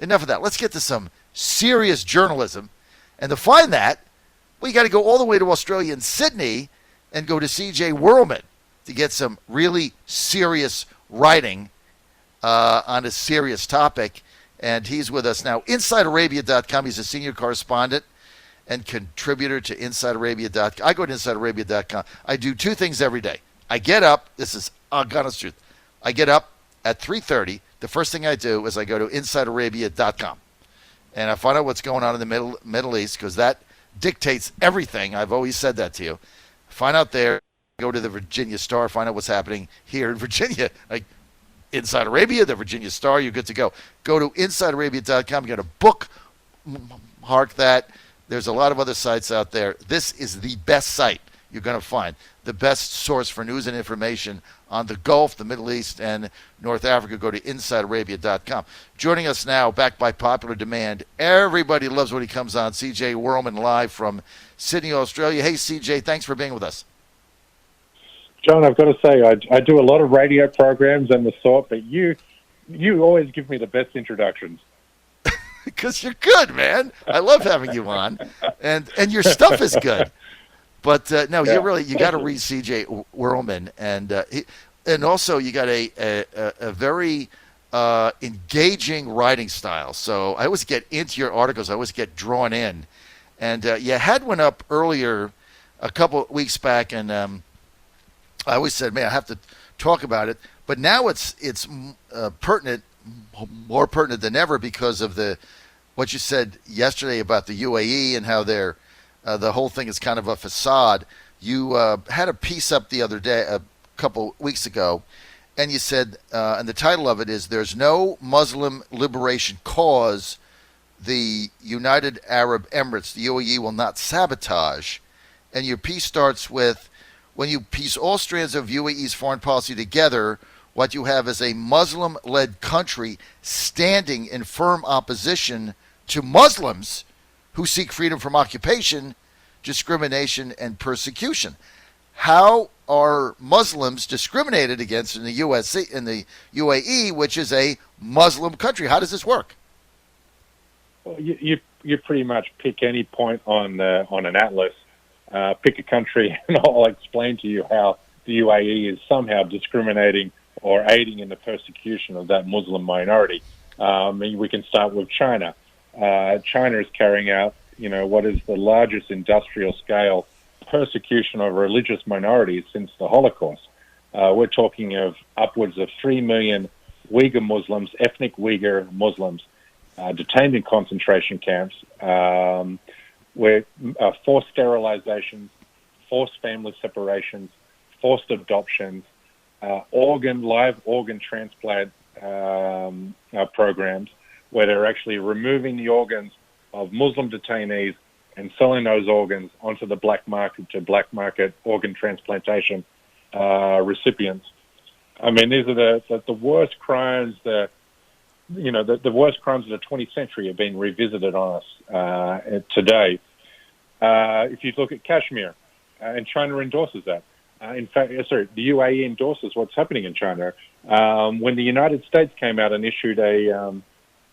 enough of that. Let's get to some serious journalism. And to find that, we got to go all the way to Australia and Sydney and go to C.J. Werleman to get some really serious writing on a serious topic. And he's with us now. InsideArabia.com. He's a senior correspondent and contributor to InsideArabia.com. I go to InsideArabia.com. I do two things every day. I get up. This is honest truth. I get up at 3:30. The first thing I do is I go to InsideArabia.com. And I find out what's going on in the Middle East, because that dictates everything. I've always said that to you. Find out there. Go to the Virginia Star. Find out what's happening here in Virginia. Like Inside Arabia, the Virginia Star, you're good to go. Go to InsideArabia.com. You got a bookmark that. There's a lot of other sites out there. This is the best site you're going to find. The best source for news and information on the Gulf, the Middle East, and North Africa. Go to InsideArabia.com. Joining us now, backed by popular demand. Everybody loves when he comes on. C.J. Werleman live from Sydney, Australia. Hey, C.J., thanks for being with us. John, I've got to say, I do a lot of radio programs and the sort, but you always give me the best introductions. Because you're good, man. I love having you on, and your stuff is good. But no, yeah. You got to read C.J. Werleman, and also you got a very engaging writing style. So I always get into your articles. I always get drawn in, and you had one up earlier, a couple of weeks back, and I always said, man, I have to talk about it. But now it's pertinent, more pertinent than ever, because of what you said yesterday about the UAE and how they're the whole thing is kind of a facade. You had a piece up the other day, a couple weeks ago, and you said, and the title of it is, "There's no Muslim liberation cause the United Arab Emirates, the UAE, will not sabotage." And your piece starts with, when you piece all strands of UAE's foreign policy together, what you have is a Muslim-led country standing in firm opposition to Muslims who seek freedom from occupation, discrimination, and persecution. How are Muslims discriminated against in the UAE, which is a Muslim country? How does this work? Well, you pretty much pick any point on an atlas, pick a country, and I'll explain to you how the UAE is somehow discriminating or aiding in the persecution of that Muslim minority. We can start with China. China is carrying out, what is the largest industrial scale persecution of religious minorities since the Holocaust. We're talking of upwards of 3 million Uyghur Muslims, ethnic Uyghur Muslims, detained in concentration camps, where forced sterilizations, forced family separations, forced adoptions, live organ transplant programs, where they're actually removing the organs of Muslim detainees and selling those organs onto the black market to black market organ transplantation recipients. I mean, these are the worst crimes. The worst crimes of the 20th century are being revisited on us today. If you look at Kashmir, and China endorses that. In fact, the UAE endorses what's happening in China. When the United States came out and issued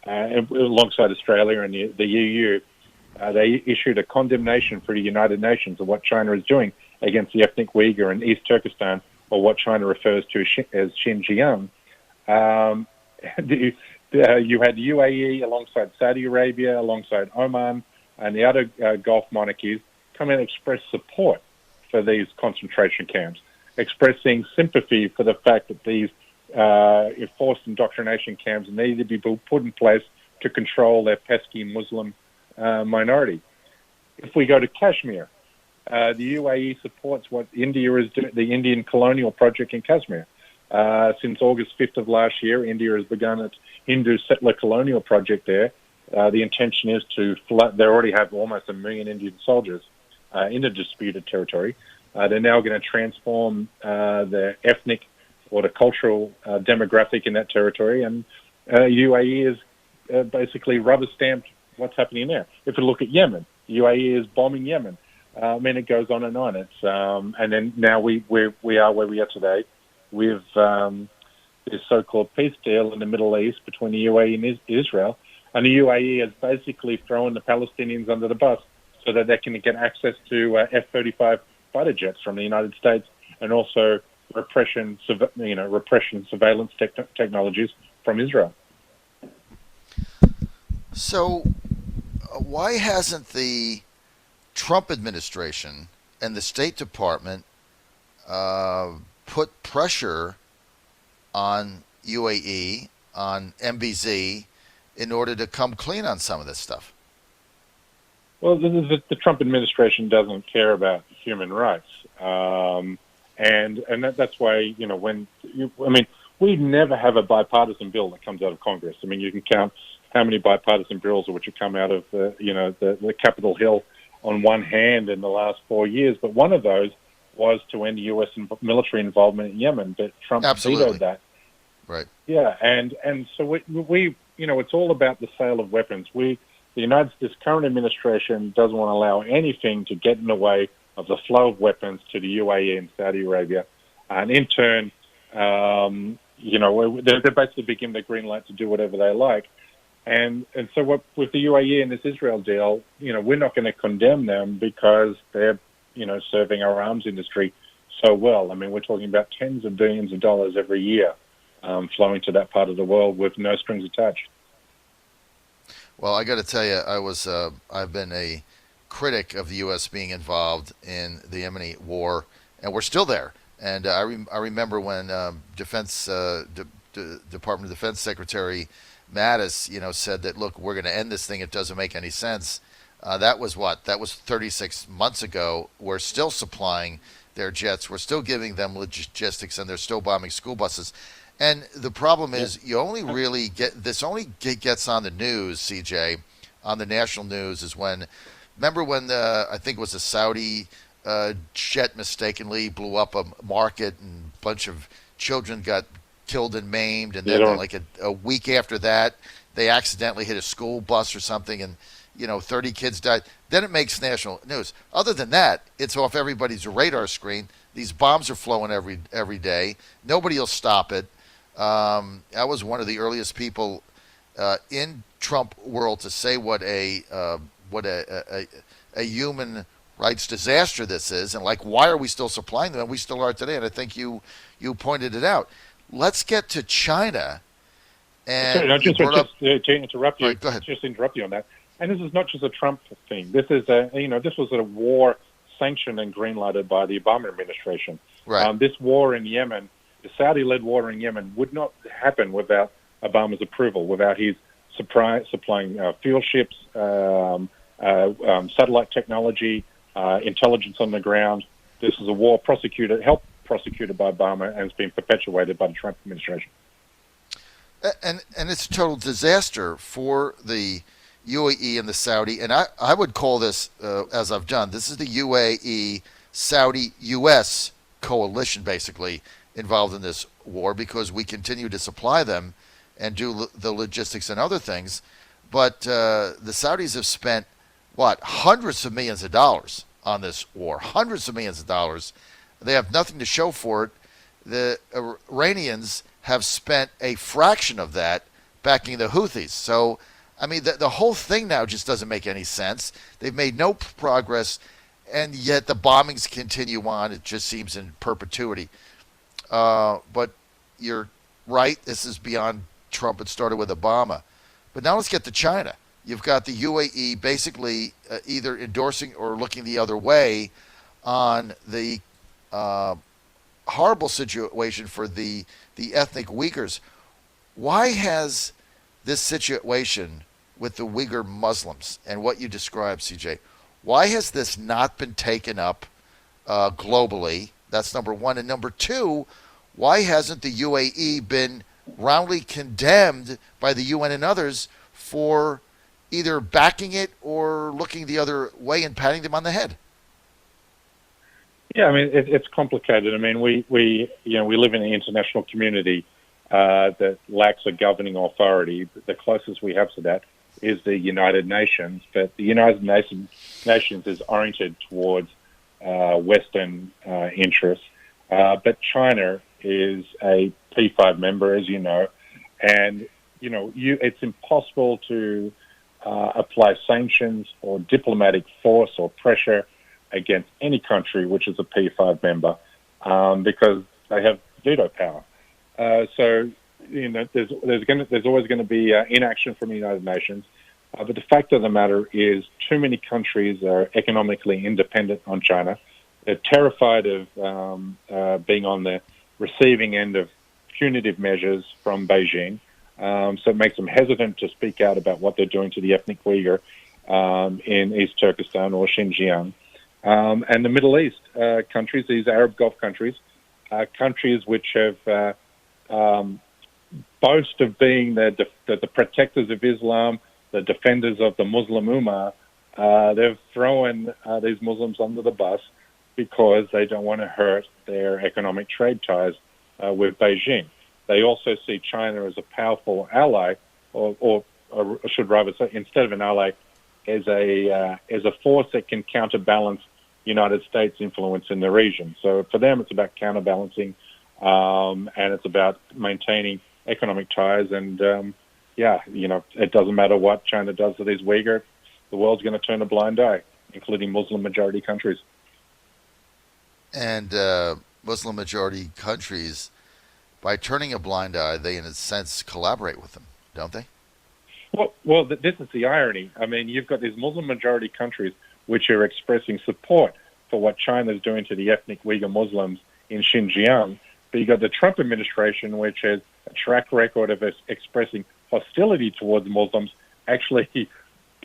alongside Australia and the EU, they issued a condemnation for the United Nations of what China is doing against the ethnic Uyghur in East Turkestan, or what China refers to as Xinjiang. You had the UAE alongside Saudi Arabia, alongside Oman, and the other Gulf monarchies come and express support for these concentration camps, expressing sympathy for the fact that these forced indoctrination camps need to be put in place to control their pesky Muslim minority. If we go to Kashmir, the UAE supports what India is doing, the Indian colonial project in Kashmir. Since August 5th of last year, India has begun its Hindu settler colonial project there. The intention is they already have almost 1 million Indian soldiers in the disputed territory. They're now going to transform the ethnic or the cultural demographic in that territory, and UAE is basically rubber-stamped what's happening there. If you look at Yemen, UAE is bombing Yemen. It goes on and on. It's and then now we are where we are today with this so-called peace deal in the Middle East between the UAE and Israel. And the UAE has basically thrown the Palestinians under the bus so that they can get access to F-35 fighter jets from the United States, and also repression surveillance technologies from Israel. So, why hasn't the Trump administration and the State Department put pressure on UAE, on MBZ, in order to come clean on some of this stuff? Well, the Trump administration doesn't care about human rights, and that's why we never have a bipartisan bill that comes out of Congress. I mean, you can count how many bipartisan bills which have come out of the Capitol Hill on one hand in the last 4 years, but one of those was to end U.S. military involvement in Yemen, but Trump vetoed that. Right. Yeah, and so we it's all about the sale of weapons. This current administration doesn't want to allow anything to get in the way of the flow of weapons to the UAE and Saudi Arabia, and in turn, they're basically giving the green light to do whatever they like. And so with the UAE and this Israel deal, we're not going to condemn them because they're, serving our arms industry so well. I mean, we're talking about tens of billions of dollars every year flowing to that part of the world with no strings attached. Well, I got to tell you, I've been a critic of the U.S. being involved in the Yemeni war, and we're still there. And I remember when Department of Defense Secretary Mattis, said that, look, we're going to end this thing. It doesn't make any sense. That was 36 months ago. We're still supplying their jets. We're still giving them logistics, and they're still bombing school buses. And the problem is, you only really gets on the news, CJ, on the national news, is remember when I think it was a Saudi jet mistakenly blew up a market and a bunch of children got killed and maimed, and then like a week after that, they accidentally hit a school bus or something, and 30 kids died. Then it makes national news. Other than that, it's off everybody's radar screen. These bombs are flowing every day. Nobody will stop it. I was one of the earliest people in Trump world to say what a human rights disaster this is, and why are we still supplying them? And we still are today. And I think you pointed it out. Let's get to China. And to interrupt you. Right, go ahead. Just interrupt you on that. And this is not just a Trump thing. This is this was a war sanctioned and greenlighted by the Obama administration. Right. This war in Yemen, the Saudi-led war in Yemen, would not happen without Obama's approval, without his supplying fuel ships, satellite technology, intelligence on the ground. This is a war helped prosecuted by Obama, and it's been perpetuated by the Trump administration. And it's a total disaster for the UAE and the Saudi, and I would call this, as I've done, this is the UAE, Saudi, U.S. coalition basically involved in this war, because we continue to supply them and do the logistics and other things. But the Saudis have spent, hundreds of millions of dollars on this war, hundreds of millions of dollars. They have nothing to show for it. The Iranians have spent a fraction of that backing the Houthis. So, I mean, the whole thing now just doesn't make any sense. They've made no progress, and yet the bombings continue on. It just seems in perpetuity. But you're right. This is beyond Trump. It started with Obama. But now let's get to China. You've got the UAE basically either endorsing or looking the other way on the horrible situation for the ethnic Uyghurs. Why has this situation with the Uyghur Muslims and what you described, CJ, why has this not been taken up globally? That's number one. And number two, why hasn't the UAE been roundly condemned by the UN and others for either backing it or looking the other way and patting them on the head? Yeah, I mean, it's complicated. I mean, we live in an international community that lacks a governing authority. The closest we have to that is the United Nations, but the United Nations is oriented towards Western interests. But China is a P5 member, as you know, and it's impossible to apply sanctions or diplomatic force or pressure against any country which is a P5 member because they have veto power. So there's always going to be inaction from the United Nations. But the fact of the matter is, too many countries are economically independent on China. They're terrified of being on the receiving end of punitive measures from Beijing. So it makes them hesitant to speak out about what they're doing to the ethnic Uyghur in East Turkestan or Xinjiang. And the Middle East countries, these Arab Gulf countries, countries which have boast of being the protectors of Islam, the defenders of the Muslim Ummah, they've thrown these Muslims under the bus because they don't want to hurt their economic trade ties with Beijing. They also see China as a powerful ally, or I should rather say, instead of an ally, as a force that can counterbalance United States influence in the region. So for them, it's about counterbalancing, and it's about maintaining economic ties. And it doesn't matter what China does to these Uyghurs, the world's going to turn a blind eye, including Muslim majority countries. And Muslim majority countries, by turning a blind eye, they in a sense collaborate with them, don't they? Well, this is the irony. I mean, you've got these Muslim majority countries which are expressing support for what China's doing to the ethnic Uyghur Muslims in Xinjiang, but you've got the Trump administration, which has a track record of expressing hostility towards Muslims, actually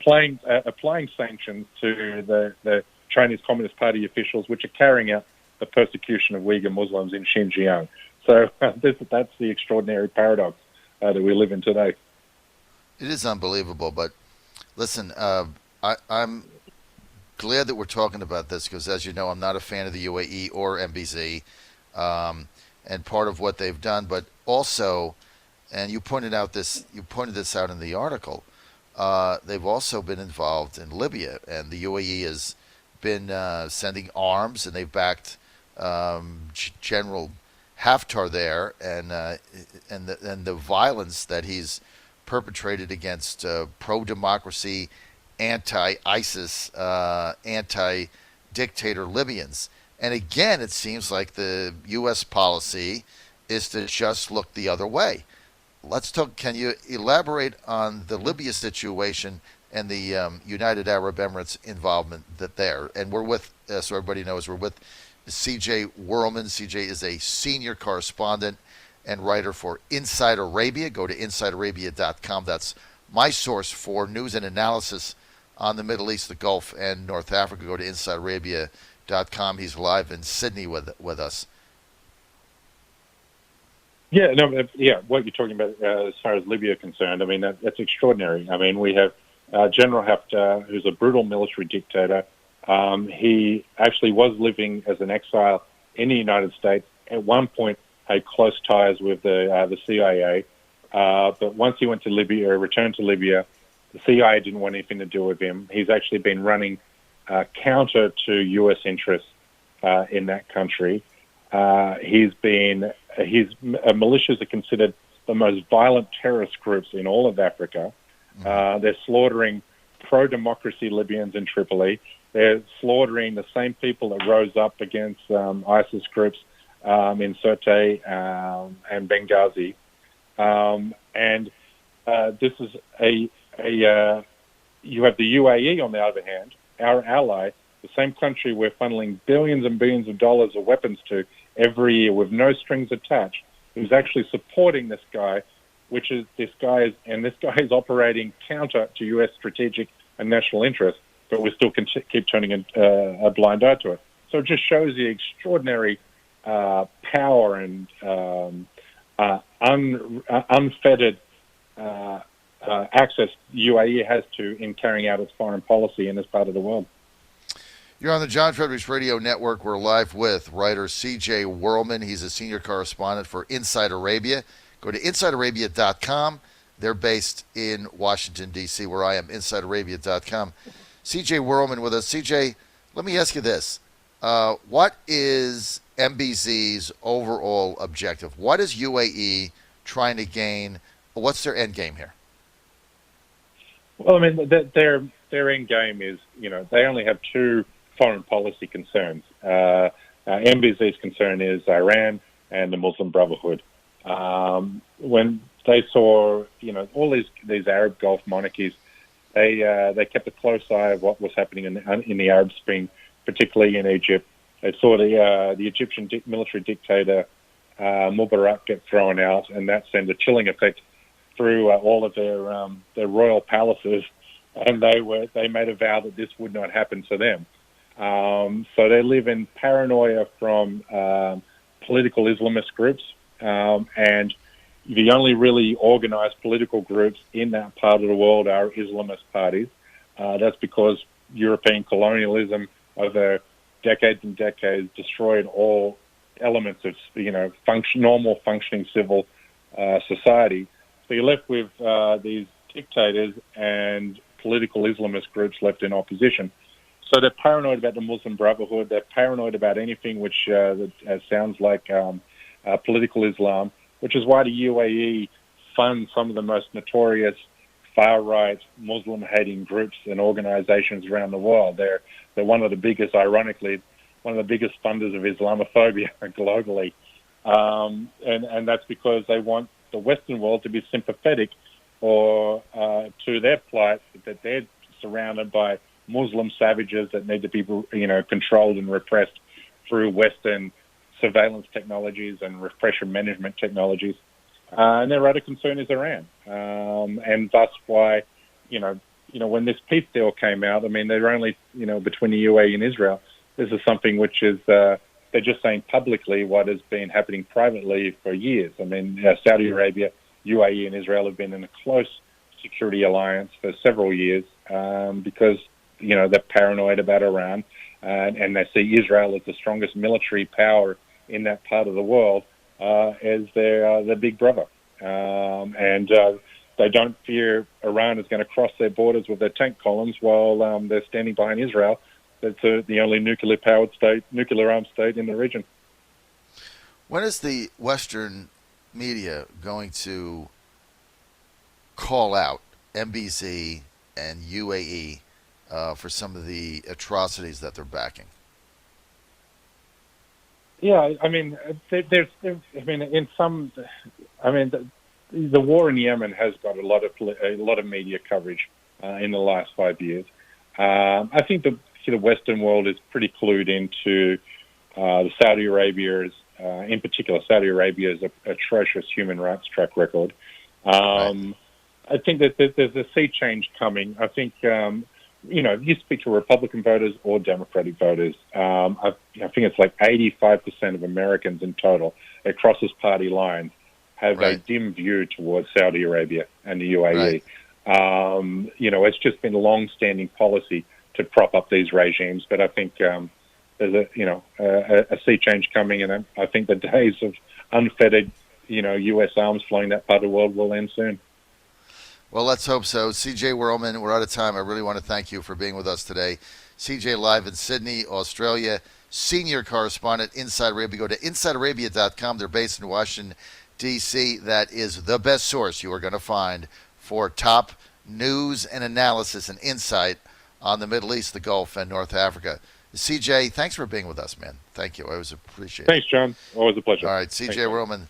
applying sanctions to the Chinese Communist Party officials, which are carrying out the persecution of Uyghur Muslims in Xinjiang. So that's the extraordinary paradox that we live in today. It is unbelievable, but listen, I'm glad that we're talking about this because, as you know, I'm not a fan of the UAE or MBZ, and part of what they've done, but also, and you pointed this out in the article, they've also been involved in Libya, and the UAE has been sending arms, and they've backed General Haftar there, and the violence that he's perpetrated against pro-democracy, anti-ISIS, anti-dictator Libyans. And again, it seems like the U.S. policy is to just look the other way. Let's talk. Can you elaborate on the Libya situation and the United Arab Emirates involvement there? And we're with, so everybody knows, we're with C.J. Werleman. C.J. is a senior correspondent and writer for Inside Arabia. Go to InsideArabia.com. That's my source for news and analysis on the Middle East, the Gulf, and North Africa. Go to InsideArabia.com. He's live in Sydney with us. What you're talking about as far as Libya is concerned, I mean, that's extraordinary. I mean, we have General Haftar, who's a brutal military dictator. He actually was living as an exile in the United States. At one point, had close ties with the CIA. But once he went to Libya, returned to Libya, the CIA didn't want anything to do with him. He's actually been running counter to U.S. interests in that country. His militias are considered the most violent terrorist groups in all of Africa. They're slaughtering pro-democracy Libyans in Tripoli. They're slaughtering the same people that rose up against ISIS groups in Sirte and Benghazi. This is you have the UAE, on the other hand, our ally, the same country we're funneling billions and billions of dollars of weapons to every year with no strings attached, who's actually supporting this guy, this guy is operating counter to U.S. strategic and national interests, but we still keep turning a blind eye to it. So it just shows the extraordinary power and unfettered access UAE has to in carrying out its foreign policy in this part of the world. You're on the John Fredericks Radio Network. We're live with writer C.J. Werleman. He's a senior correspondent for Inside Arabia. Go to InsideArabia.com. They're based in Washington, D.C., where I am, InsideArabia.com. C.J. Werleman with us. C.J., let me ask you this. What is MBZ's overall objective? What is UAE trying to gain What's their end game here? Well, I mean, their end game is, they only have two foreign policy concerns. MBZ's concern is Iran and the Muslim Brotherhood. When they saw, all these Arab Gulf monarchies, they kept a close eye of what was happening in the Arab Spring, particularly in Egypt. They saw the Egyptian military dictator Mubarak get thrown out, and that sent a chilling effect through all of their royal palaces, and they made a vow that this would not happen to them. So they live in paranoia from political Islamist groups, and the only really organized political groups in that part of the world are Islamist parties. That's because European colonialism over decades and decades destroyed all elements of, normal functioning civil society. So you're left with these dictators and political Islamist groups left in opposition. So they're paranoid about the Muslim Brotherhood. They're paranoid about anything which sounds like political Islam, which is why the UAE funds some of the most notorious far-right Muslim-hating groups and organizations around the world. They're one of the biggest, ironically, one of the biggest funders of Islamophobia globally. And that's because they want the Western world to be sympathetic or to their plight, that they're surrounded by Muslim savages that need to be, controlled and repressed through Western surveillance technologies and repression management technologies. And their other concern is Iran. And that's why, when this peace deal came out, I mean, they're only, between the UAE and Israel, this is something which is, they're just saying publicly what has been happening privately for years. I mean, Saudi Arabia, UAE, and Israel have been in a close security alliance for several years because, they're paranoid about Iran and they see Israel as the strongest military power in that part of the world as their big brother. And they don't fear Iran is going to cross their borders with their tank columns while they're standing behind Israel. That's the only nuclear-armed state in the region. When is the Western media going to call out MBZ and UAE for some of the atrocities that they're backing? Yeah, I mean, the war in Yemen has got a lot of media coverage in the last 5 years. I think the Western world is pretty clued into the Saudi Arabia's, in particular, Saudi Arabia's atrocious human rights track record. Right. I think that there's a sea change coming. I think, you speak to Republican voters or Democratic voters. I think it's like 85% of Americans in total, it crosses party lines, have a dim view towards Saudi Arabia and the UAE. Right. It's just been a long-standing policy to prop up these regimes, but I think there's a sea change coming, and I think the days of unfettered, U.S. arms flying that part of the world will end soon. Well, let's hope so. CJ Werleman, we're out of time. I really want to thank you for being with us today. CJ live in Sydney, Australia, senior correspondent, Inside Arabia. Go to InsideArabia.com. They're based in Washington, D.C. That is the best source you are going to find for top news and analysis and insight on the Middle East, the Gulf, and North Africa. CJ, thanks for being with us, man. Thank you. I always appreciate it. Thanks, John. Always a pleasure. All right, CJ Werleman,